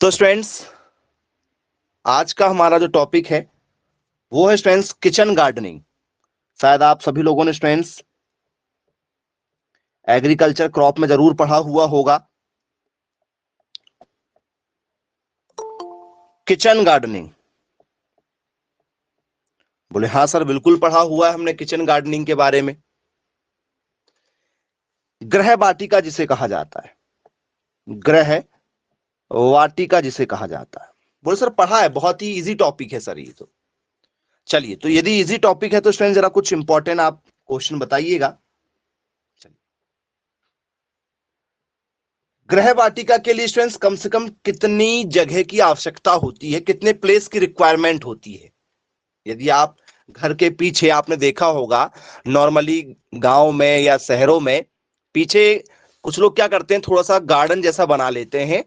तो स्टूडेंट्स, आज का हमारा जो टॉपिक है वो है स्टूडेंट्स किचन गार्डनिंग। शायद आप सभी लोगों ने स्टूडेंट्स एग्रीकल्चर क्रॉप में जरूर पढ़ा हुआ होगा किचन गार्डनिंग। बोले हाँ सर, बिल्कुल पढ़ा हुआ है हमने किचन गार्डनिंग के बारे में। गृह वाटिका जिसे कहा जाता है, गृह वाटिका जिसे कहा जाता है। बोले सर पढ़ा है, बहुत ही इजी टॉपिक है सर ये तो। चलिए, तो यदि इजी टॉपिक है तो स्टूडेंट जरा कुछ इंपॉर्टेंट आप क्वेश्चन बताइएगा। गृह वाटिका के लिए स्टूडेंट्स कम से कम कितनी जगह की आवश्यकता होती है, कितने प्लेस की रिक्वायरमेंट होती है? यदि आप घर के पीछे आपने देखा होगा, नॉर्मली गांव में या शहरों में पीछे कुछ लोग क्या करते हैं, थोड़ा सा गार्डन जैसा बना लेते हैं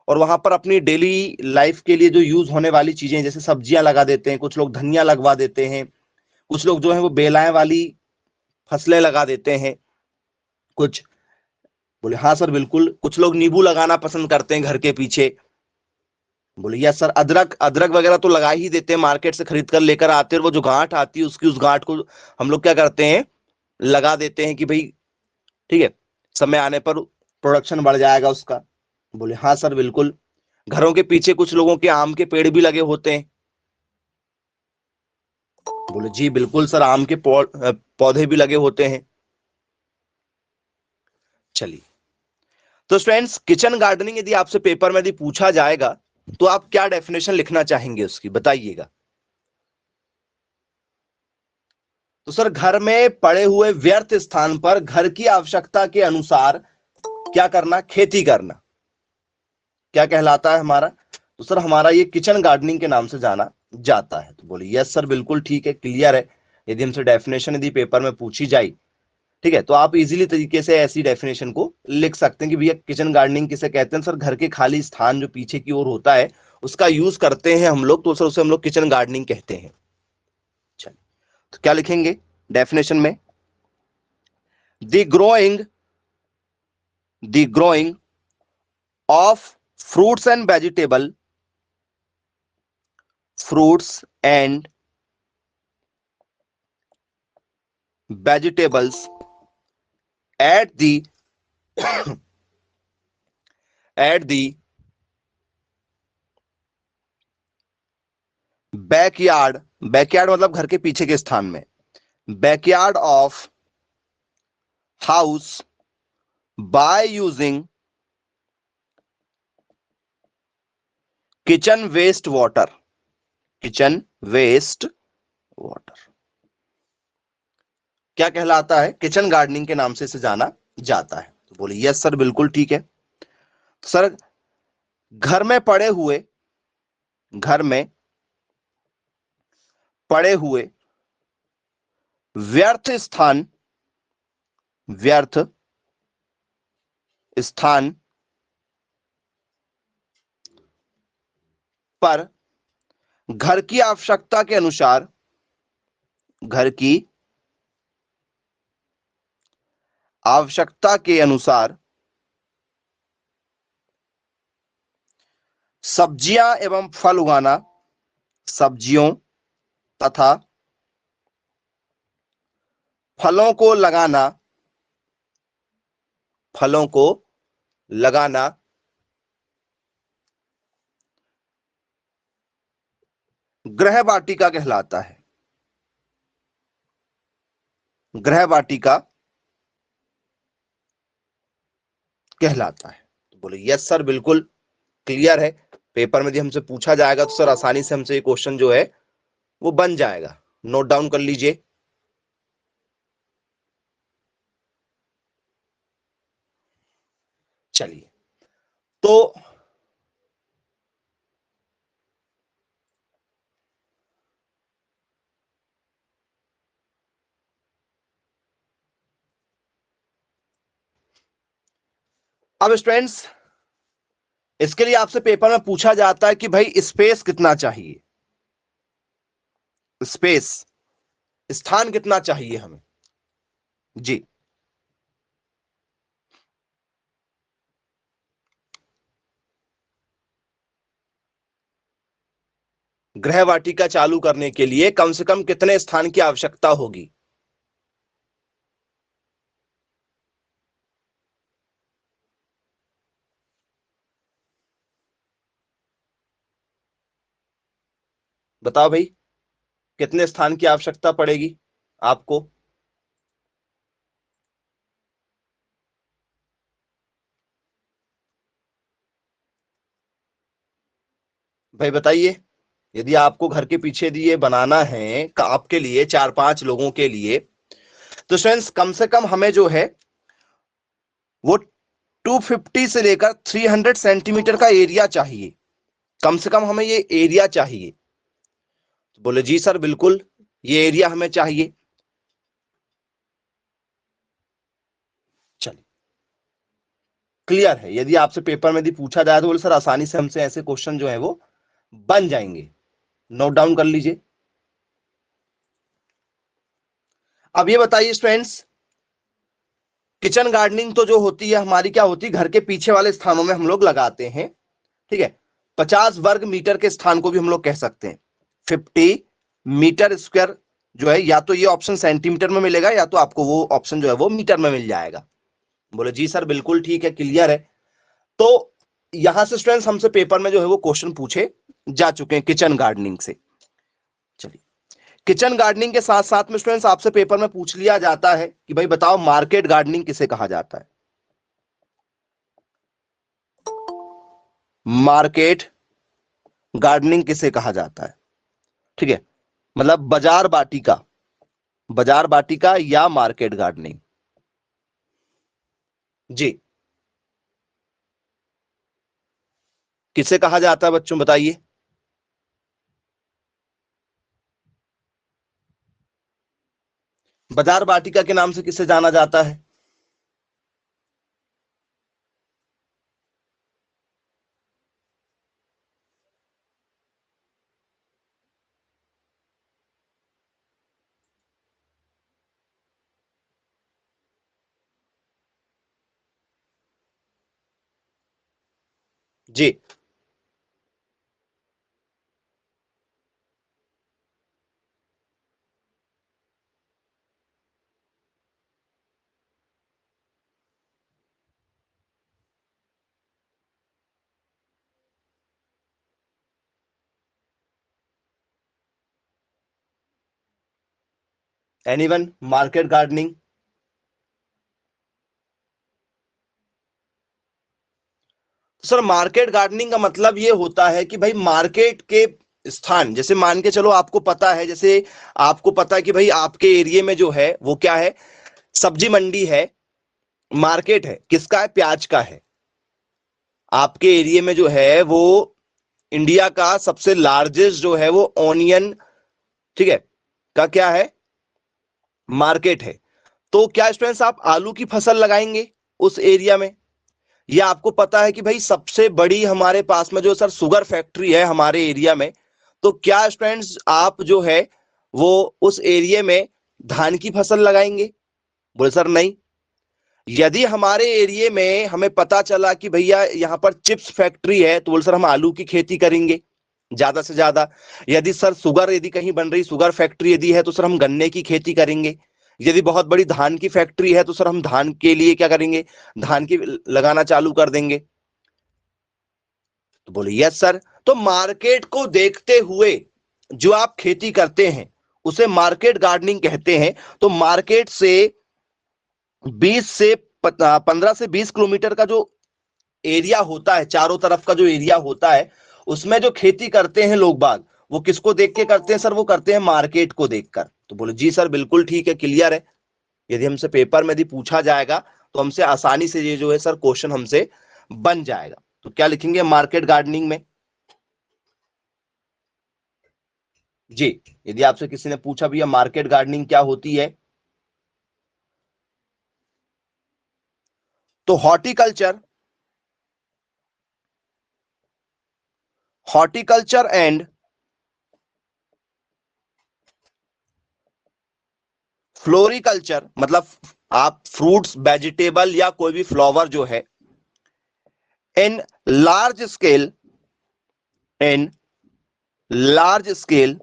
और वहां पर अपनी डेली लाइफ के लिए जो यूज होने वाली चीजें जैसे सब्जियां लगा देते हैं, कुछ लोग धनिया लगवा देते हैं, कुछ लोग जो है वो बेलाएं वाली फसलें लगा देते हैं कुछ। बोले हाँ सर बिल्कुल, कुछ लोग नींबू लगाना पसंद करते हैं घर के पीछे। बोले यस सर, अदरक अदरक वगैरह तो लगा ही देते हैं, मार्केट से खरीद कर लेकर आते हैं, और वो जो गांठ आती है उसकी उस गांठ को हम लोग क्या करते हैं, लगा देते हैं कि भाई ठीक है, समय आने पर प्रोडक्शन बढ़ जाएगा उसका। बोले हाँ सर बिल्कुल। घरों के पीछे कुछ लोगों के आम के पेड़ भी लगे होते हैं। बोले जी बिल्कुल सर, आम के पौधे भी लगे होते हैं। चलिए, तो स्टूडेंट्स किचन गार्डनिंग यदि आपसे पेपर में यदि पूछा जाएगा तो आप क्या डेफिनेशन लिखना चाहेंगे उसकी, बताइएगा। तो सर, घर में पड़े हुए व्यर्थ स्थान पर घर की आवश्यकता के अनुसार क्या करना, खेती करना, क्या कहलाता है हमारा? तो सर हमारा ये किचन गार्डनिंग के नाम से जाना जाता है। तो बोले यस सर बिल्कुल ठीक है, क्लियर है। यदि हमसे डेफिनेशन यदि पेपर में पूछी जाए, ठीक है, तो आप इजीली तरीके से ऐसी डेफिनेशन को लिख सकते हैं कि भैया किचन गार्डनिंग किसे कहते हैं सर, घर के खाली स्थान जो पीछे की ओर होता है उसका यूज करते हैं हम लोग, तो सर उसे हम लोग किचन गार्डनिंग कहते हैं। चलिए, तो क्या लिखेंगे डेफिनेशन में? The growing of fruits and vegetables at the at the backyard मतलब घर के पीछे के स्थान में, backyard of house by using kitchen waste water, kitchen waste water क्या कहलाता है, किचन गार्डनिंग के नाम से इसे जाना जाता है। तो बोले यस सर बिल्कुल ठीक है। तो सर घर में पड़े हुए व्यर्थ स्थान पर घर की आवश्यकता के अनुसार, घर की आवश्यकता के अनुसार सब्जियां एवं फल उगाना, सब्जियों तथा फलों को लगाना, फलों को लगाना गृह वाटिका कहलाता है, गृह वाटिका कहलाता है। तो बोले यस सर बिल्कुल क्लियर है। पेपर में यदि हमसे पूछा जाएगा तो सर आसानी से हमसे ये क्वेश्चन जो है वो बन जाएगा, नोट डाउन कर लीजिए। चलिए, तो अब स्टूडेंट्स इसके लिए आपसे पेपर में पूछा जाता है कि भाई स्पेस कितना चाहिए, स्पेस स्थान कितना चाहिए हमें जी। गृह वाटिका चालू करने के लिए कम से कम कितने स्थान की आवश्यकता होगी? बताओ भाई, कितने स्थान की आवश्यकता पड़ेगी आपको? भाई बताइए, यदि आपको घर के पीछे दिए बनाना है आपके लिए, 4-5 लोगों के लिए, तो स्टूडेंट्स कम से कम हमें जो है वो 250 से लेकर 300 सेंटीमीटर का एरिया चाहिए। कम से कम हमें ये एरिया चाहिए। तो बोले जी सर बिल्कुल, ये एरिया हमें चाहिए। चलिए, क्लियर है। यदि आपसे पेपर में यदि पूछा जाए तो बोले सर आसानी से हमसे ऐसे क्वेश्चन जो है वो बन जाएंगे। नोट डाउन कर लीजिए। अब ये बताइए स्टूडेंट्स, किचन गार्डनिंग तो जो होती है हमारी, क्या होती है, घर के पीछे वाले स्थानों में हम लोग लगाते हैं। ठीक है, 50 वर्ग मीटर के स्थान को भी हम लोग कह सकते हैं। 50 मीटर स्क्वायर जो है, या तो ये ऑप्शन सेंटीमीटर में मिलेगा या तो आपको वो ऑप्शन जो है वो मीटर में मिल जाएगा। बोले जी सर बिल्कुल ठीक है, क्लियर है। तो यहां से स्टूडेंट्स हमसे पेपर में जो है वो क्वेश्चन पूछे जा चुके हैं किचन गार्डनिंग से। चलिए, किचन गार्डनिंग के साथ साथ में स्टूडेंट्स आपसे पेपर में पूछ लिया जाता है कि भाई बताओ मार्केट गार्डनिंग किसे कहा जाता है? मार्केट गार्डनिंग किसे कहा जाता है? ठीक है, मतलब बाजार बाटिका, बाजार बाटिका या मार्केट गार्डनिंग। जी, किसे कहा जाता है बच्चों बताइए? बाजार बाटिका के नाम से किसे जाना जाता है? जी, anyone market gardening? Sir market gardening का मतलब ये होता है कि भाई मार्केट के स्थान, जैसे मान के चलो आपको पता है, जैसे आपको पता है कि भाई आपके एरिया में जो है वो क्या है, सब्जी मंडी है, मार्केट है, किसका है, प्याज का है। आपके एरिया में जो है वो इंडिया का सबसे लार्जेस्ट जो है वो ऑनियन, ठीक है, का क्या है, मार्केट है। तो क्या स्टूडेंट्स आप आलू की फसल लगाएंगे उस एरिया में? या आपको पता है कि भाई सबसे बड़ी हमारे पास में जो सर शुगर फैक्ट्री है हमारे एरिया में, तो क्या स्टूडेंट्स आप जो है वो उस एरिया में धान की फसल लगाएंगे? बोले सर नहीं। यदि हमारे एरिया में हमें पता चला कि भैया यहाँ पर चिप्स फैक्ट्री है, तो बोले सर हम आलू की खेती करेंगे ज्यादा से ज्यादा। यदि सर शुगर यदि कहीं बन रही, शुगर फैक्ट्री यदि है, तो सर हम गन्ने की खेती करेंगे। यदि बहुत बड़ी धान की फैक्ट्री है तो सर हम धान के लिए क्या करेंगे, धान की लगाना चालू कर देंगे। तो बोले यस सर। तो मार्केट को देखते हुए जो आप खेती करते हैं उसे मार्केट गार्डनिंग कहते हैं। तो मार्केट से 20 से 15 से 20 किलोमीटर का जो एरिया होता है, चारों तरफ का जो एरिया होता है, उसमें जो खेती करते हैं लोग बाग, वो किसको देख के करते हैं सर? वो करते हैं मार्केट को देखकर। तो बोले जी सर बिल्कुल ठीक है, क्लियर है। यदि हमसे पेपर में यदि पूछा जाएगा तो हमसे आसानी से ये जो है सर क्वेश्चन हमसे बन जाएगा। तो क्या लिखेंगे मार्केट गार्डनिंग में? जी, यदि आपसे किसी ने पूछा भैया मार्केट गार्डनिंग क्या होती है, तो हॉर्टिकल्चर, हॉर्टिकल्चर एंड फ्लोरिकल्चर, मतलब आप फ्रूट्स वेजिटेबल या कोई भी फ्लावर जो है in large scale, in large scale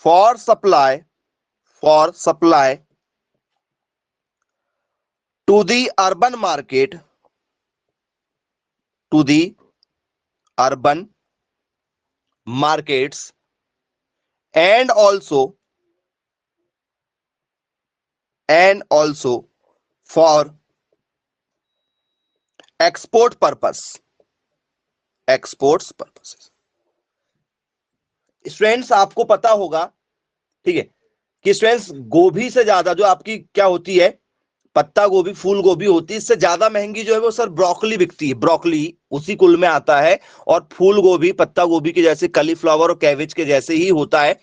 for supply to the urban market, to the urban markets and also for export purposes। Students आपको पता होगा, ठीक है, कि स्टूडेंट्स गोभी से ज्यादा जो आपकी क्या होती है, पत्ता गोभी, फूल गोभी होती है, इससे ज्यादा महंगी जो है वो सर ब्रोकली बिकती है। ब्रोकली उसी कुल में आता है, और फूल गोभी पत्ता गोभी के जैसे, कलीफ्लावर और कैबेज के जैसे ही होता है।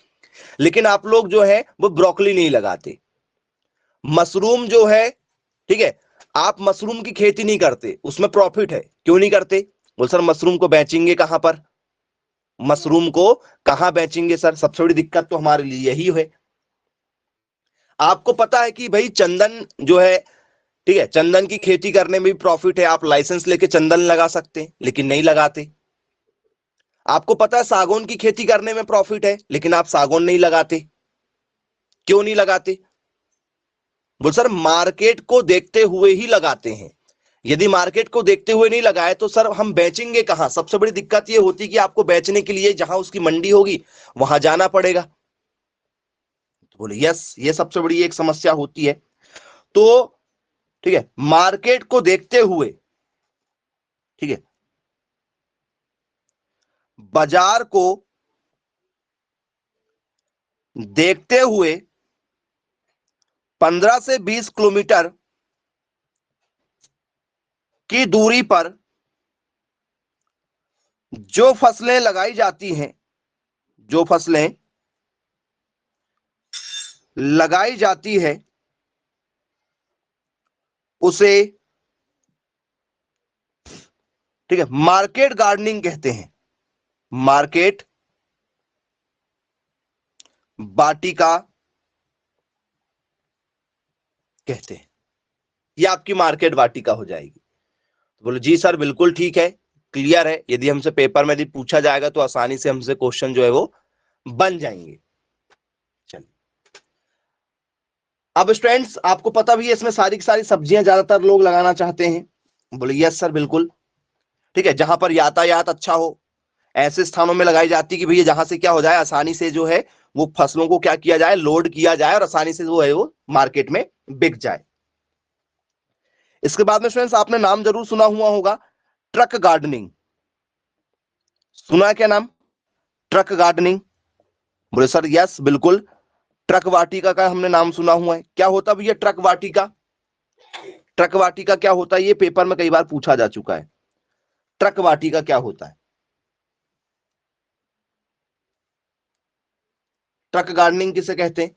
लेकिन आप लोग जो है वो ब्रोकली नहीं लगाते। मशरूम जो है, ठीक है, आप मशरूम की खेती नहीं करते, उसमें प्रॉफिट है, क्यों नहीं करते? बोल सर मशरूम को बेचेंगे कहां पर, मशरूम को कहां बेचेंगे सर? सबसे बड़ी दिक्कत तो हमारे लिए यही है। आपको पता है कि भाई चंदन जो है, ठीक है, चंदन की खेती करने में भी प्रॉफिट है, आप लाइसेंस लेके चंदन लगा सकते हैं, लेकिन नहीं लगाते। आपको पता है सागौन की खेती करने में प्रॉफिट है, लेकिन आप सागौन नहीं लगाते, क्यों नहीं लगाते? बोल सर मार्केट को देखते हुए ही लगाते हैं। यदि मार्केट को देखते हुए नहीं लगाए तो सर हम बेचेंगे कहां? सबसे बड़ी दिक्कत यह होती कि आपको बेचने के लिए जहां उसकी मंडी होगी वहां जाना पड़ेगा। तो बोले यस, ये सबसे बड़ी एक समस्या होती है। तो ठीक है, मार्केट को देखते हुए, ठीक है, बाजार को देखते हुए 15 से 20 किलोमीटर की दूरी पर जो फसलें लगाई जाती हैं, जो फसलें लगाई जाती है उसे, ठीक है, मार्केट गार्डनिंग कहते हैं। मार्केट वाटिका कहते हैं। ये आपकी मार्केट वाटिका हो जाएगी। तो बोलो जी सर बिल्कुल ठीक है, क्लियर है। यदि हमसे पेपर में यदि पूछा जाएगा तो आसानी से हमसे क्वेश्चन जो है वो बन जाएंगे। चलिए, अब स्टूडेंट्स आपको पता भी है इसमें सारी की सारी सब्जियां ज्यादातर लोग लगाना चाहते हैं। बोले यस सर बिल्कुल, ठीक है, जहां पर यातायात अच्छा हो ऐसे स्थानों में लगाई जाती है कि भैया जहां से क्या हो जाए, आसानी से जो है वो फसलों को क्या किया जाए, लोड किया जाए, और आसानी से वो है वो मार्केट में बिक जाए। इसके बाद में स्टूडेंट्स आपने नाम जरूर सुना हुआ होगा, ट्रक गार्डनिंग। सुना है क्या नाम, ट्रक गार्डनिंग? बोले सर यस बिल्कुल, ट्रक वाटिका का हमने नाम सुना हुआ है। क्या होता भैया ट्रक वाटिका? ट्रक वाटिका क्या होता है, ये पेपर में कई बार पूछा जा चुका है। ट्रक वाटिका क्या होता है? ट्रक गार्डनिंग किसे कहते हैं?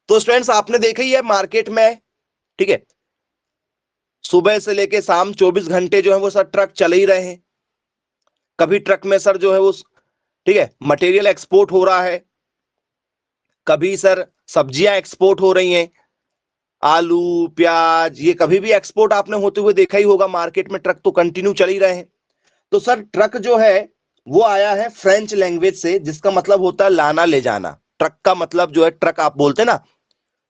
तो स्टूडेंट्स आपने देखा ही है मार्केट में, ठीक है, सुबह से लेके शाम 24 घंटे जो है वो सर ट्रक चल ही रहे हैं। कभी ट्रक में सर जो है वो, ठीक है, मटेरियल एक्सपोर्ट हो रहा है, कभी सर सब्जियां एक्सपोर्ट हो रही हैं, आलू प्याज, ये कभी भी एक्सपोर्ट आपने होते हुए देखा ही होगा। मार्केट में ट्रक तो कंटिन्यू चल ही रहे हैं। तो सर ट्रक जो है वो आया है फ्रेंच लैंग्वेज से, जिसका मतलब होता है लाना ले जाना। ट्रक का मतलब जो है, ट्रक आप बोलते ना,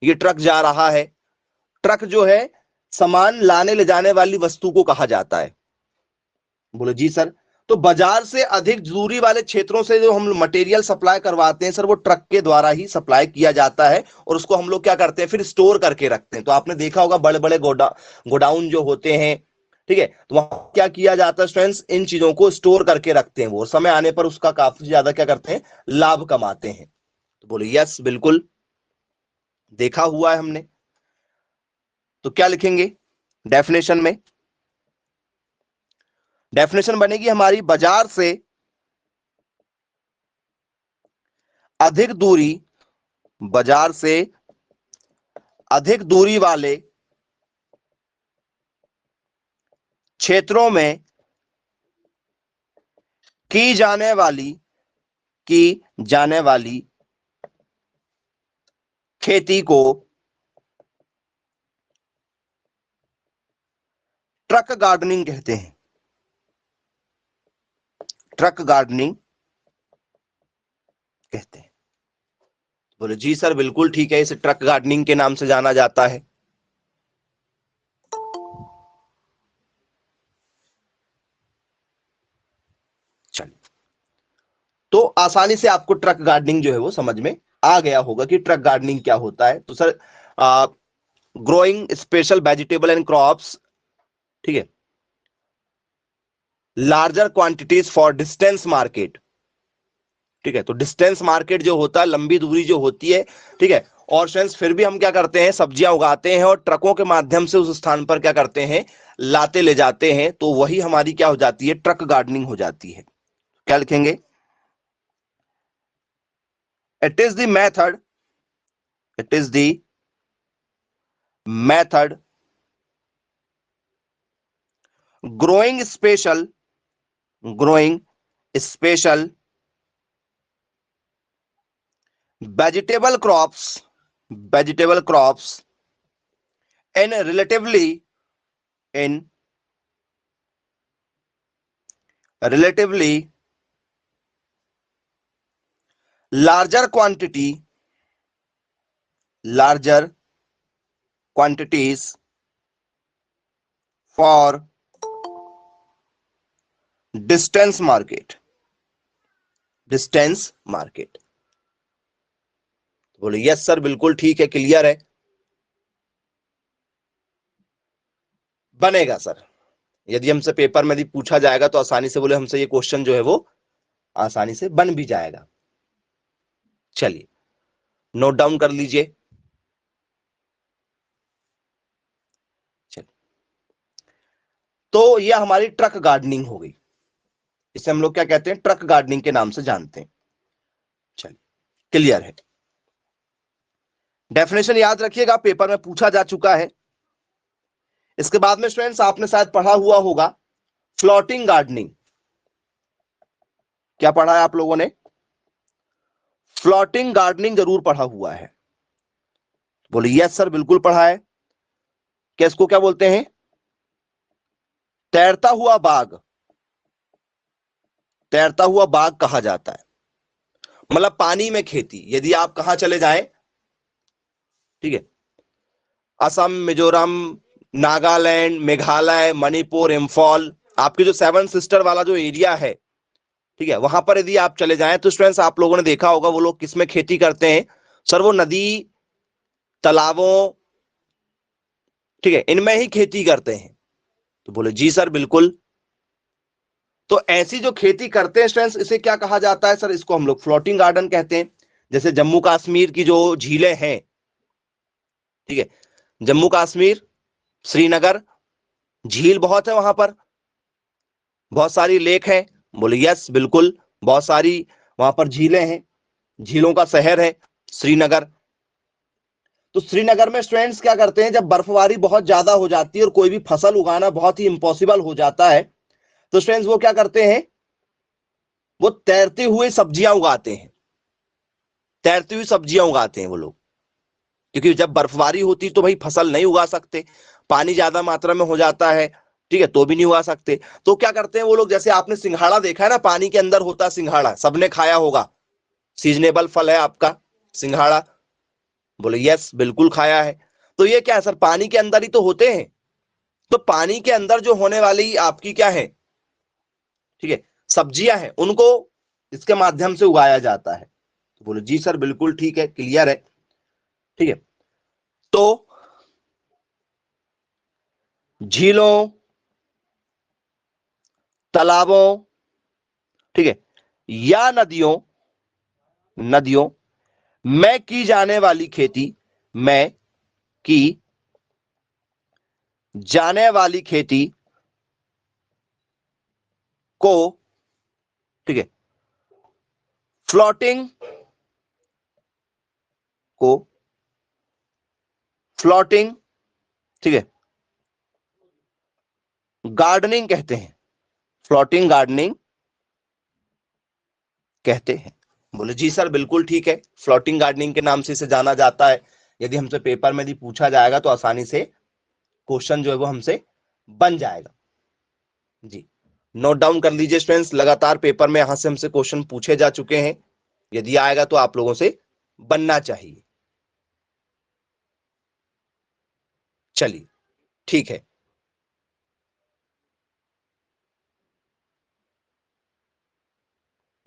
ये ट्रक जा रहा है। ट्रक जो है सामान लाने ले जाने वाली वस्तु को कहा जाता है। बोले जी सर, तो बाजार से अधिक दूरी वाले क्षेत्रों से जो हम मटेरियल सप्लाई करवाते हैं सर, वो ट्रक के द्वारा ही सप्लाई किया जाता है, और उसको हम लोग क्या करते हैं फिर स्टोर करके रखते हैं। तो आपने देखा होगा बड़े बड़े गोडाउन जो होते हैं, ठीक है, तो वहां क्या किया जाता है स्टूडेंट्स, इन चीजों को स्टोर करके रखते हैं, वो समय आने पर उसका काफी ज्यादा क्या करते हैं, लाभ कमाते हैं। तो बोले यस बिल्कुल, देखा हुआ है हमने। तो क्या लिखेंगे डेफिनेशन में? डेफिनेशन बनेगी हमारी, बाजार से अधिक दूरी, बाजार से अधिक दूरी वाले क्षेत्रों में की जाने वाली की जाने वाली खेती को ट्रक गार्डनिंग कहते हैं। ट्रक गार्डनिंग कहते हैं। बोले जी सर बिल्कुल ठीक है, इसे ट्रक गार्डनिंग के नाम से जाना जाता है। चलिए, तो आसानी से आपको ट्रक गार्डनिंग जो है वो समझ में आ गया होगा कि ट्रक गार्डनिंग क्या होता है। तो sir growing special vegetable and crops, ठीक है, larger quantities for distance market, ठीक है। तो डिस्टेंस मार्केट जो होता है, लंबी दूरी जो होती है, ठीक है। और फ्रेंड्स फिर भी हम क्या करते हैं, सब्जियां उगाते हैं और ट्रकों के माध्यम से उस स्थान पर क्या करते हैं, लाते ले जाते हैं, तो वही हमारी क्या हो जाती है, ट्रक गार्डनिंग हो जाती है। क्या लिखेंगे, it is the method, it is the method growing special, growing special vegetable crops, vegetable crops in relatively, in relatively larger quantity, larger quantities for distance market, distance market। बोले yes sir बिल्कुल ठीक है, clear है, बनेगा sir. यदि हमसे paper में यदि पूछा जाएगा तो आसानी से बोले हमसे ये क्वेश्चन जो है वो आसानी से बन भी जाएगा। चलिए नोट डाउन कर लीजिए। चलिए, तो ये हमारी ट्रक गार्डनिंग हो गई, इसे हम लोग क्या कहते हैं, ट्रक गार्डनिंग के नाम से जानते हैं। चलिए क्लियर है, डेफिनेशन याद रखिएगा, पेपर में पूछा जा चुका है। इसके बाद में स्टूडेंट्स आपने शायद पढ़ा हुआ होगा फ्लोटिंग गार्डनिंग। क्या पढ़ा है आप लोगों ने, फ्लोटिंग गार्डनिंग जरूर पढ़ा हुआ है। बोले यस सर बिल्कुल पढ़ा है। क्या इसको क्या बोलते हैं, तैरता हुआ बाग, तैरता हुआ बाग कहा जाता है। मतलब पानी में खेती, यदि आप कहां चले जाएं, ठीक है, असम, मिजोरम, नागालैंड, मेघालय, मणिपुर, इम्फॉल, आपके जो सेवन सिस्टर वाला जो एरिया है, ठीक है, वहां पर यदि आप चले जाएं तो स्टूडेंट्स आप लोगों ने देखा होगा वो लोग किसमें खेती करते हैं, सर वो नदी, तालाबों, ठीक है, इनमें ही खेती करते हैं। तो बोले जी सर बिल्कुल। तो ऐसी जो खेती करते हैं स्टूडेंट्स, इसे क्या कहा जाता है सर, इसको हम लोग फ्लोटिंग गार्डन कहते हैं। जैसे जम्मू कश्मीर की जो झीलें हैं, ठीक है, जम्मू कश्मीर, श्रीनगर, झील बहुत है वहां पर, बहुत सारी लेक है। बोले यस बिल्कुल, बहुत सारी वहां पर झीलें हैं, झीलों का शहर है श्रीनगर। तो श्रीनगर में स्टूडेंट्स क्या करते हैं, जब बर्फबारी बहुत ज्यादा हो जाती है और कोई भी फसल उगाना बहुत ही इम्पॉसिबल हो जाता है, तो स्टूडेंट्स वो क्या करते हैं, वो तैरते हुए सब्जियां उगाते हैं, तैरती हुई सब्जियां उगाते हैं वो लोग। क्योंकि जब बर्फबारी होती तो भाई फसल नहीं उगा सकते, पानी ज्यादा मात्रा में हो जाता है, ठीक है, तो भी नहीं उगा सकते। तो क्या करते हैं वो लोग, जैसे आपने सिंघाड़ा देखा है ना, पानी के अंदर होता सिंघाड़ा, सबने खाया होगा, सीजनेबल फल है आपका सिंघाड़ा। बोले यस बिल्कुल खाया है। तो ये क्या है सर, पानी के अंदर ही तो होते हैं। तो पानी के अंदर जो होने वाली आपकी क्या है, ठीक है, सब्जियां हैं, उनको इसके माध्यम से उगाया जाता है। तो बोले जी सर बिल्कुल ठीक है, क्लियर है, ठीक है। तो झीलों, तालाबों, ठीक है, या नदियों, नदियों में की जाने वाली खेती, में की जाने वाली खेती को, ठीक है, फ्लोटिंग, को फ्लोटिंग, ठीक है, गार्डनिंग कहते हैं, फ्लोटिंग गार्डनिंग कहते हैं। बोले जी सर बिल्कुल ठीक है, फ्लोटिंग गार्डनिंग के नाम से इसे जाना जाता है। यदि हमसे पेपर में यदि पूछा जाएगा तो आसानी से क्वेश्चन जो है वो हमसे बन जाएगा। जी नोट डाउन कर लीजिए स्टूडेंट्स, लगातार पेपर में यहां से हमसे क्वेश्चन पूछे जा चुके हैं, यदि आएगा तो आप लोगों से बनना चाहिए। चलिए ठीक है,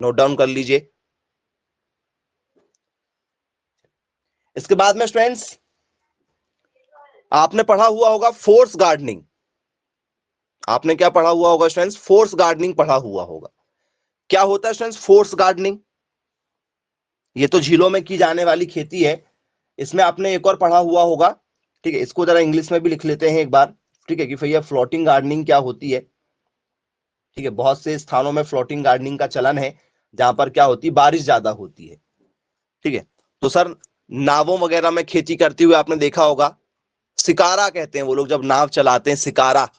नोट डाउन कर लीजिए। इसके बाद में स्टूडेंट्स आपने पढ़ा हुआ होगा फोर्स गार्डनिंग। आपने क्या पढ़ा हुआ होगा स्टूडेंट्स? फोर्स गार्डनिंग पढ़ा हुआ होगा। क्या होता है स्टूडेंट्स फोर्स गार्डनिंग? ये तो झीलों में की जाने वाली खेती है। इसमें आपने एक और पढ़ा हुआ होगा, ठीक है, इसको जरा इंग्लिश में भी लिख लेते हैं एक बार, ठीक है, कि भैया फ्लोटिंग गार्डनिंग क्या होती है। ठीक है, बहुत से स्थानों में फ्लोटिंग गार्डनिंग का चलन है, जहां पर क्या होती है, बारिश ज्यादा होती है। ठीक है, तो सर नावों वगैरह में खेती करते हुए आपने देखा होगा, शिकारा कहते हैं वो लोग जब नाव चलाते हैं, शिकारा।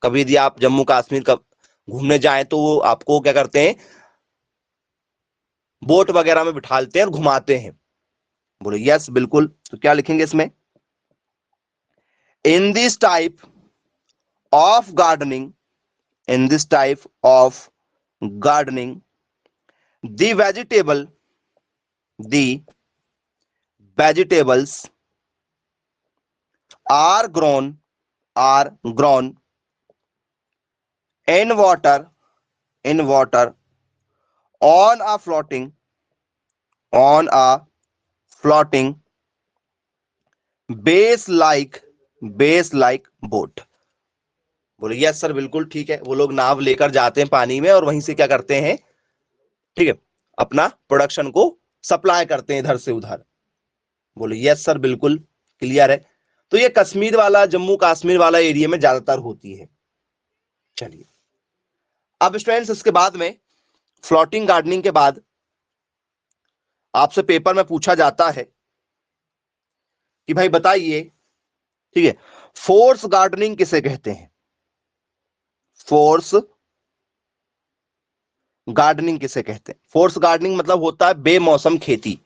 कभी यदि आप जम्मू कश्मीर का घूमने जाएं तो वो आपको क्या करते हैं, बोट वगैरह में बिठालते हैं और घुमाते हैं। बोले यस बिल्कुल। तो क्या लिखेंगे इसमें? In this type of gardening, in this type of gardening the vegetable, the vegetables are grown in water on a floating base like boat। बोले यस सर बिल्कुल ठीक है, वो लोग नाव लेकर जाते हैं पानी में और वहीं से क्या करते हैं, ठीक है, अपना प्रोडक्शन को सप्लाई करते हैं इधर से उधर। बोले यस सर बिल्कुल क्लियर है। तो ये कश्मीर वाला, जम्मू कश्मीर वाला एरिया में ज्यादातर होती है। चलिए अब स्टूडेंट्स इसके बाद में, फ्लोटिंग गार्डनिंग के बाद आपसे पेपर में पूछा जाता है कि भाई बताइए, ठीक है, फोर्स गार्डनिंग किसे कहते हैं? फोर्स गार्डनिंग किसे कहते हैं? फोर्स गार्डनिंग मतलब होता है बेमौसम खेती,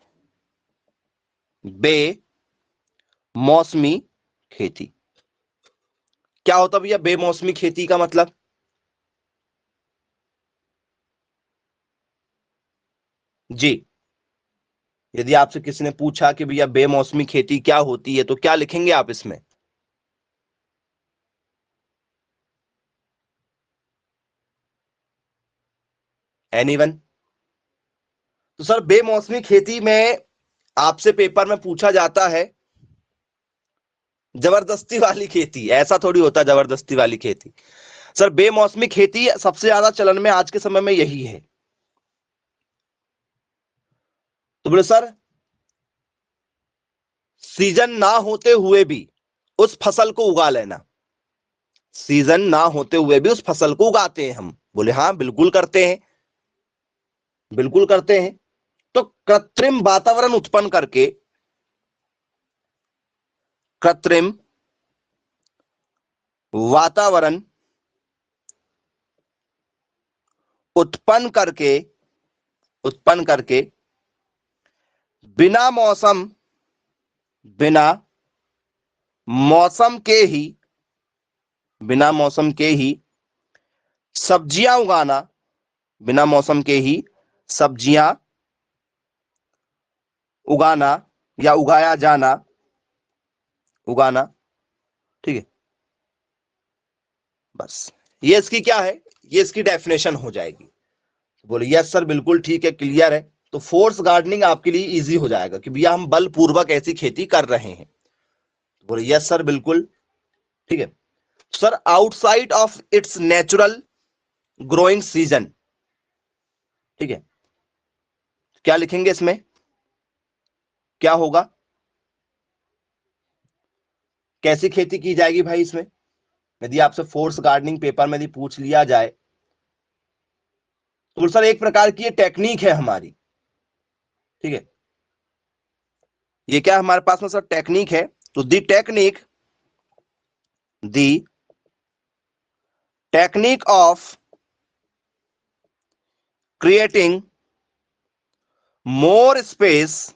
बेमौसमी खेती। क्या होता भैया बेमौसमी खेती का मतलब? जी, यदि आपसे किसी ने पूछा कि भैया बेमौसमी खेती क्या होती है तो क्या लिखेंगे आप इसमें? एनीवन? तो सर बेमौसमी खेती में आपसे पेपर में पूछा जाता है जबरदस्ती वाली खेती। ऐसा थोड़ी होता जबरदस्ती वाली खेती। सर बेमौसमी खेती सबसे ज्यादा चलन में आज के समय में यही है। तो बोले सर सीजन ना होते हुए भी उस फसल को उगा लेना, सीजन ना होते हुए भी उस फसल को उगाते हैं हम। बोले हाँ बिल्कुल करते हैं, बिल्कुल करते हैं। तो कृत्रिम वातावरण उत्पन्न करके, कृत्रिम वातावरण उत्पन्न करके, उत्पन्न करके बिना मौसम, बिना मौसम के ही, बिना मौसम के ही सब्जियां उगाना, बिना मौसम के ही सब्जियां उगाना या उगाया जाना, उगाना। ठीक है, बस ये इसकी क्या है, ये इसकी डेफिनेशन हो जाएगी। बोले यस सर बिल्कुल ठीक है, क्लियर है। तो फोर्स गार्डनिंग आपके लिए इजी हो जाएगा कि भैया हम बलपूर्वक ऐसी खेती कर रहे हैं। बोले यस सर बिल्कुल ठीक है। Sir outside of its natural growing season, ठीक है, क्या लिखेंगे इसमें? क्या होगा, कैसी खेती की जाएगी भाई इसमें? यदि आपसे फोर्स गार्डनिंग पेपर में यदि पूछ लिया जाए तो सर एक प्रकार की ये टेक्निक है हमारी। ठीक है, ये क्या हमारे पास में सर टेक्निक है। तो the technique of creating more space,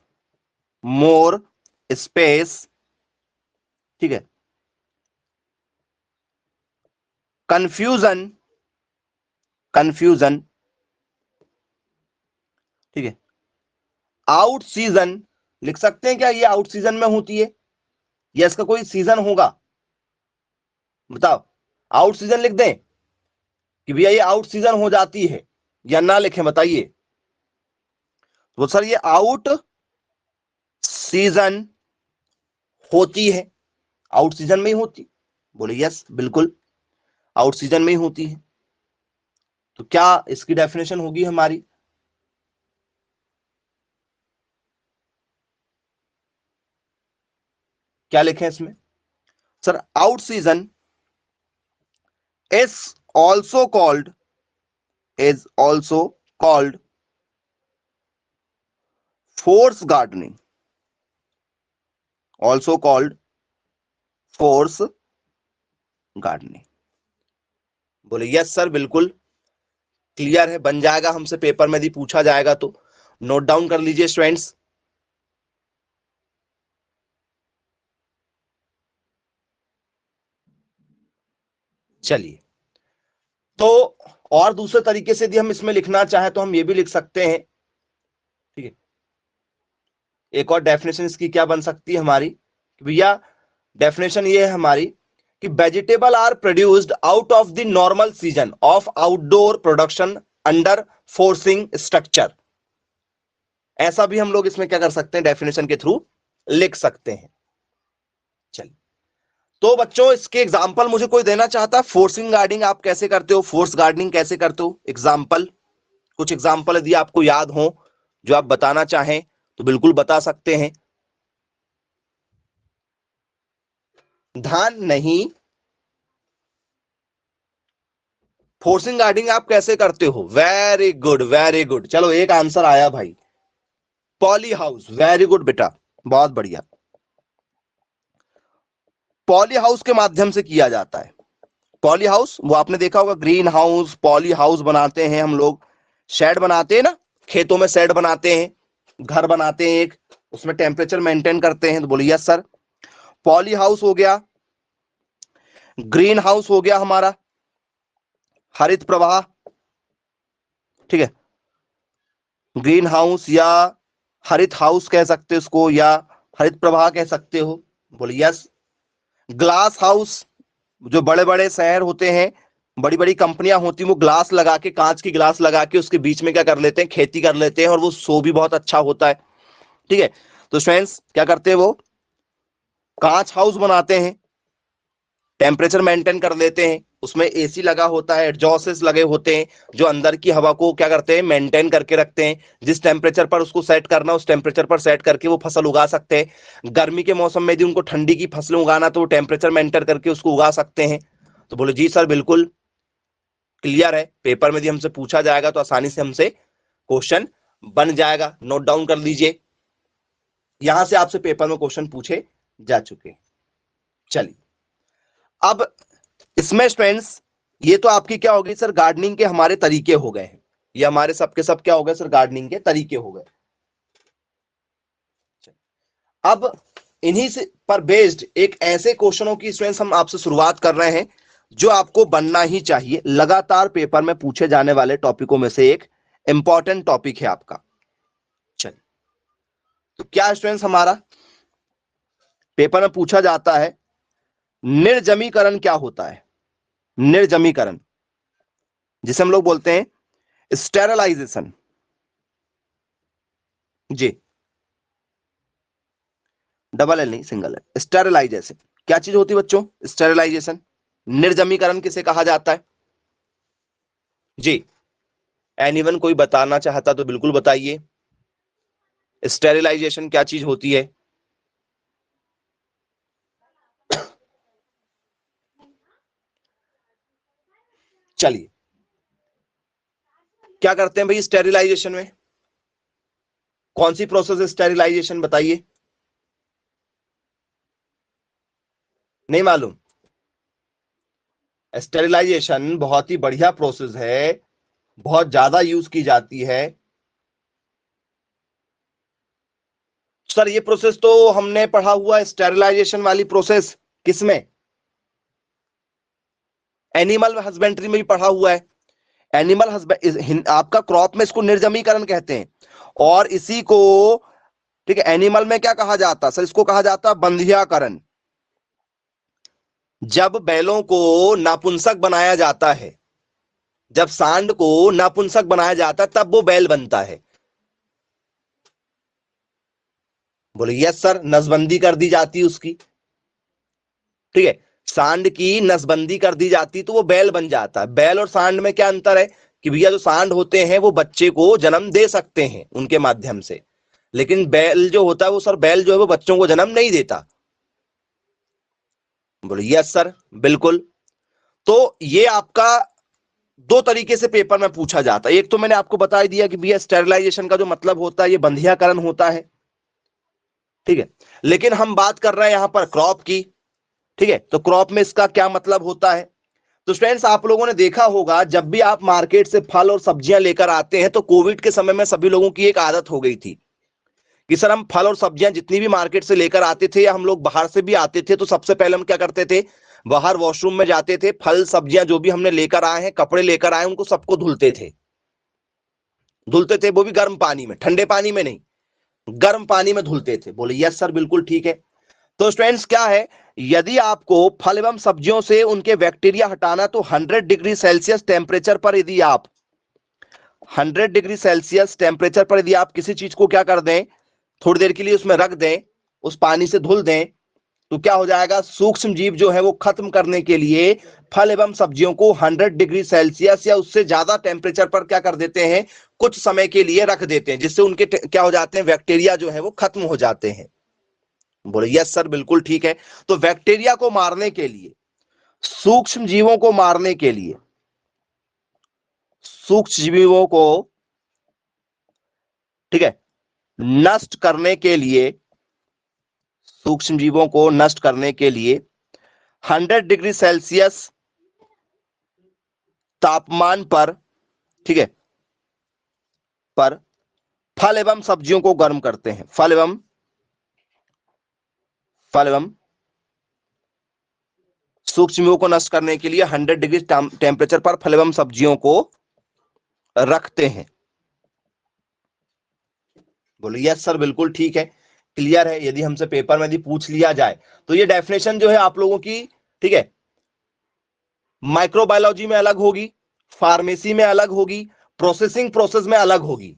more space, ठीक है, कंफ्यूजन कंफ्यूजन, ठीक है। आउट सीजन लिख सकते हैं क्या, ये आउट सीजन में होती है या इसका कोई सीजन होगा, बताओ। आउट सीजन लिख दें कि भैया ये आउट सीजन हो जाती है, या ना लिखें, बताइए। तो सर ये आउट सीजन होती है, आउट सीजन में ही होती, बोले यस बिल्कुल आउट सीजन में ही होती है। तो क्या इसकी डेफिनेशन होगी हमारी, क्या लिखें इसमें, sir out season is also called force gardening, also called force gardening। बोले यस सर बिल्कुल क्लियर है, बन जाएगा हमसे पेपर में यदि पूछा जाएगा तो। नोट डाउन कर लीजिए स्टूडेंट्स। चलिए, तो और दूसरे तरीके से यदि हम इसमें लिखना चाहें तो हम ये भी लिख सकते हैं, ठीक है। एक और डेफिनेशन इसकी क्या बन सकती है हमारी, भैया डेफिनेशन ये है हमारी कि vegetable are produced out of the normal season of outdoor production under forcing structure. ऐसा भी हम लोग इसमें क्या कर सकते हैं, डेफिनेशन के थ्रू लिख सकते हैं। चलिए, तो बच्चों इसके एग्जांपल मुझे कोई देना चाहता है, फोर्सिंग गार्डनिंग आप कैसे करते हो, फोर्स गार्डनिंग कैसे करते हो, एग्जांपल, कुछ एग्जांपल यदि आपको याद हो जो आप बताना चाहें तो बिल्कुल बता सकते हैं। ध्यान नहीं, फोर्सिंग गार्डनिंग आप कैसे करते हो, वेरी गुड वेरी गुड, चलो एक आंसर आया भाई, पॉली हाउस, वेरी गुड बेटा, बहुत बढ़िया, पॉली हाउस के माध्यम से किया जाता है। पॉली हाउस वो आपने देखा होगा, ग्रीन हाउस, पॉली हाउस बनाते हैं हम लोग, शेड बनाते हैं ना, खेतों में शेड बनाते हैं, घर बनाते हैं एक, उसमें टेम्परेचर मेंटेन करते हैं। तो बोलिए यस सर, पॉली हाउस हो गया, ग्रीन हाउस हो गया हमारा, हरित प्रवाह, ठीक है, ग्रीन हाउस या हरित हाउस कह सकते हो उसको, या हरित प्रवाह कह सकते हो, बोलिए यस। ग्लास हाउस, जो बड़े बड़े शहर होते हैं, बड़ी बड़ी कंपनियां होती हैं, वो ग्लास लगा के, कांच की ग्लास लगा के उसके बीच में क्या कर लेते हैं, खेती कर लेते हैं, और वो शो भी बहुत अच्छा होता है, ठीक है। तो स्टूडेंट्स क्या करते हैं, वो कांच हाउस बनाते हैं, टेम्परेचर मेंटेन कर लेते हैं, उसमें एसी लगा होता है, एग्जॉस्ट लगे होते हैं जो अंदर की हवा को क्या करते हैं, मेंटेन करके रखते हैं। जिस टेम्परेचर पर उसको सेट करना उस टेम्परेचर पर सेट करके वो फसल उगा सकते हैं। गर्मी के मौसम में यदि उनको ठंडी की फसलें उगाना तो वो टेम्परेचर मेंटेन करके उसको उगा सकते हैं। तो बोले जी सर बिल्कुल क्लियर है, पेपर में यदि हमसे पूछा जाएगा तो आसानी से हमसे क्वेश्चन बन जाएगा। नोट डाउन कर लीजिए, यहां से आपसे पेपर में क्वेश्चन पूछे जा चुके। चलिए, अब इसमें स्टूडेंट्स ये तो आपकी क्या हो गई सर, गार्डनिंग के हमारे तरीके हो गए हैं, ये हमारे सबके सब क्या हो गए सर, गार्डनिंग के तरीके हो गए। अब इन्हीं से पर बेस्ड एक ऐसे क्वेश्चनों की स्टूडेंट्स हम आपसे शुरुआत कर रहे हैं जो आपको बनना ही चाहिए, लगातार पेपर में पूछे जाने वाले टॉपिकों में से एक इंपॉर्टेंट टॉपिक है आपका। चलिए, तो क्या स्टूडेंट्स हमारा पेपर में पूछा जाता है, निर्जमीकरण क्या होता है, निर्जमीकरण जिसे हम लोग बोलते हैं स्टेरलाइजेशन। जी, डबल एल नहीं सिंगल एल, स्टेरलाइजेशन क्या चीज होती है बच्चों, स्टेरलाइजेशन, निर्जमीकरण किसे कहा जाता है। जी, एनीवन कोई बताना चाहता तो बिल्कुल बताइए, स्टेरिलाइजेशन क्या चीज होती है। चलिए, क्या करते हैं भाई स्टेरिलाइजेशन में, कौन सी प्रोसेस है स्टेरिलाइजेशन, बताइए, नहीं मालूम। स्टेरिलाइजेशन बहुत ही बढ़िया प्रोसेस है, बहुत ज्यादा यूज की जाती है। सर ये प्रोसेस तो हमने पढ़ा हुआ है, स्टेरिलाइजेशन वाली प्रोसेस किसमें, एनिमल हस्बेंड्री में भी पढ़ा हुआ है। एनिमल हस्बेंड, आपका क्रॉप में इसको निर्जमीकरण कहते हैं। और इसी को, ठीक है, एनिमल में क्या कहा जाता है सर, इसको कहा जाता है बंधियाकरण। जब बैलों को नापुंसक बनाया जाता है, जब सांड को नापुंसक बनाया जाता है तब वो बैल बनता है। बोले यस सर, नसबंदी कर दी जाती है उसकी, ठीक है, सांड की नसबंदी कर दी जाती तो वो बैल बन जाता है। बैल और सांड में क्या अंतर है कि भैया जो सांड होते हैं वो बच्चे को जन्म दे सकते हैं उनके माध्यम से, लेकिन बैल जो होता है वो सर, बैल जो है वो बच्चों को जन्म नहीं देता। बोले यस सर, बिल्कुल। तो ये आपका दो तरीके से पेपर में पूछा जाता है। एक तो मैंने आपको बता ही दिया कि भैया स्टेरिलाइजेशन का जो मतलब होता है ये बंधियाकरण होता है, ठीक है। लेकिन हम बात कर रहे हैं यहां पर क्रॉप की, ठीक है, तो क्रॉप में इसका क्या मतलब होता है। तो स्टूडेंट्स, आप लोगों ने देखा होगा जब भी आप मार्केट से फल और सब्जियां लेकर आते हैं, तो कोविड के समय में सभी लोगों की एक आदत हो गई थी कि सर हम फल और सब्जियां जितनी भी मार्केट से लेकर आते थे या हम लोग बाहर से भी आते थे, तो सबसे पहले हम क्या करते थे, बाहर वॉशरूम में जाते थे, फल सब्जियां जो भी हमने लेकर आए हैं, कपड़े लेकर आए उनको सबको धुलते थे। धुलते थे वो भी गर्म पानी में, ठंडे पानी में नहीं, गर्म पानी में धुलते थे। बोले यस सर, बिल्कुल ठीक है। तो स्टूडेंट्स क्या है, यदि आपको फल एवं सब्जियों से उनके बैक्टीरिया हटाना, तो 100 डिग्री सेल्सियस टेम्परेचर पर यदि आप 100 डिग्री सेल्सियस टेम्परेचर पर यदि आप किसी चीज को क्या कर दें, थोड़ी देर के लिए उसमें रख दें, उस पानी से धुल दें, तो क्या हो जाएगा, सूक्ष्म जीव जो है वो खत्म करने के लिए फल एवं सब्जियों को 100 डिग्री सेल्सियस या उससे ज्यादा टेम्परेचर पर क्या कर देते हैं, कुछ समय के लिए रख देते हैं, जिससे उनके क्या हो जाते हैं, बैक्टीरिया जो है वो खत्म हो जाते हैं। बोले यस सर, बिल्कुल ठीक है। तो बैक्टीरिया को मारने के लिए, सूक्ष्म जीवों को मारने के लिए, सूक्ष्म जीवों को, ठीक है, नष्ट करने के लिए, सूक्ष्म जीवों को नष्ट करने के लिए 100 डिग्री सेल्सियस तापमान पर, ठीक है, पर फल एवं सब्जियों को गर्म करते हैं। फल एवं सूक्ष्म जीवों को नष्ट करने के लिए 100 डिग्री टेम्परेचर पर फल एवं सब्जियों को रखते हैं। बोलो यस सर, बिल्कुल ठीक है, क्लियर है। यदि हमसे पेपर में यदि पूछ लिया जाए तो ये डेफिनेशन जो है आप लोगों की, ठीक है, माइक्रोबायोलॉजी में अलग होगी, फार्मेसी में अलग होगी, प्रोसेसिंग प्रोसेस में अलग होगी,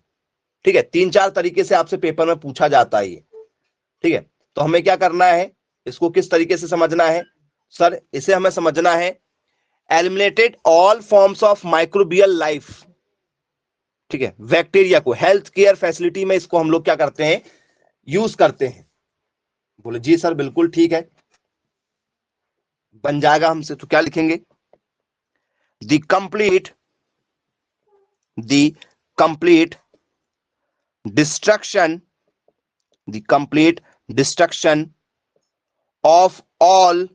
ठीक है। तीन चार तरीके से आपसे पेपर में पूछा जाता है ये, ठीक है। तो हमें क्या करना है, इसको किस तरीके से समझना है सर, इसे हमें समझना है eliminated all forms of microbial life, ठीक है, बैक्टीरिया को हेल्थ केयर फैसिलिटी में इसको हम लोग क्या करते हैं, यूज करते हैं। बोले जी सर, बिल्कुल ठीक है, बन जाएगा हमसे। तो क्या लिखेंगे, the complete the complete destruction the complete destruction of all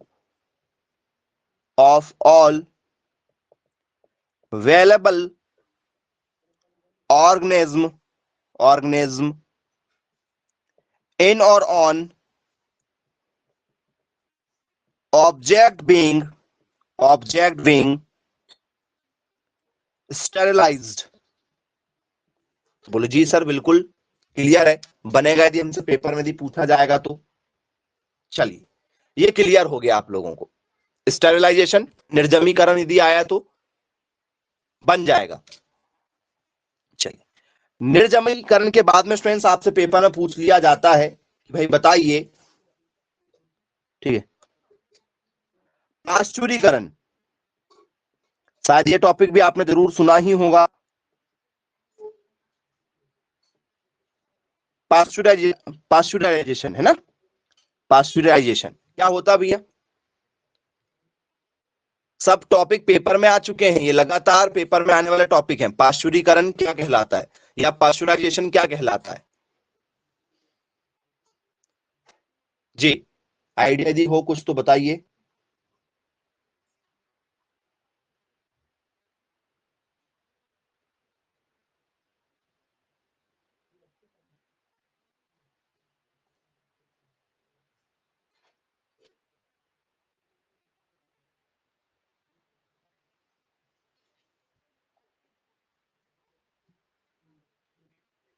viable organism in or on object being sterilized। बोले जी सर, बिल्कुल क्लियर है, बनेगा यदि हमसे पेपर में यदि पूछा जाएगा तो। चलिए, ये क्लियर हो गया आप लोगों को, स्टेरिलाइजेशन, निर्जमीकरण यदि आया तो बन जाएगा। चलिए, निर्जमीकरण के बाद में स्टूडेंट्स आपसे पेपर में पूछ लिया जाता है कि भाई बताइए, ठीक है, पाश्चुरीकरण, शायद ये टॉपिक भी आपने जरूर सुना ही होगा। पाश्चुराइजेशन है ना, पाश्चुराइजेशन क्या होता भैया, सब टॉपिक पेपर में आ चुके हैं, ये लगातार पेपर में आने वाले टॉपिक हैं। पाश्चुरीकरण क्या कहलाता है या पाश्चुराइजेशन क्या कहलाता है, जी आइडिया यदि हो कुछ तो बताइए।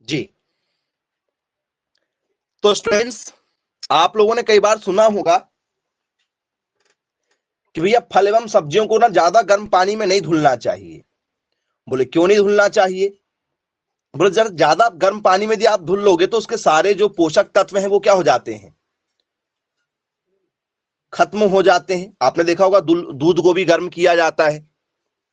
जी। तो स्टूडेंट्स, आप लोगों ने कई बार सुना होगा कि भैया फल एवं सब्जियों को ना ज्यादा गर्म पानी में नहीं धुलना चाहिए। बोले क्यों नहीं धुलना चाहिए? बोले जब ज्यादा गर्म पानी में यदि आप धुल लोगे तो उसके सारे जो पोषक तत्व हैं वो क्या हो जाते हैं, खत्म हो जाते हैं। आपने देखा होगा दूध को भी गर्म किया जाता है,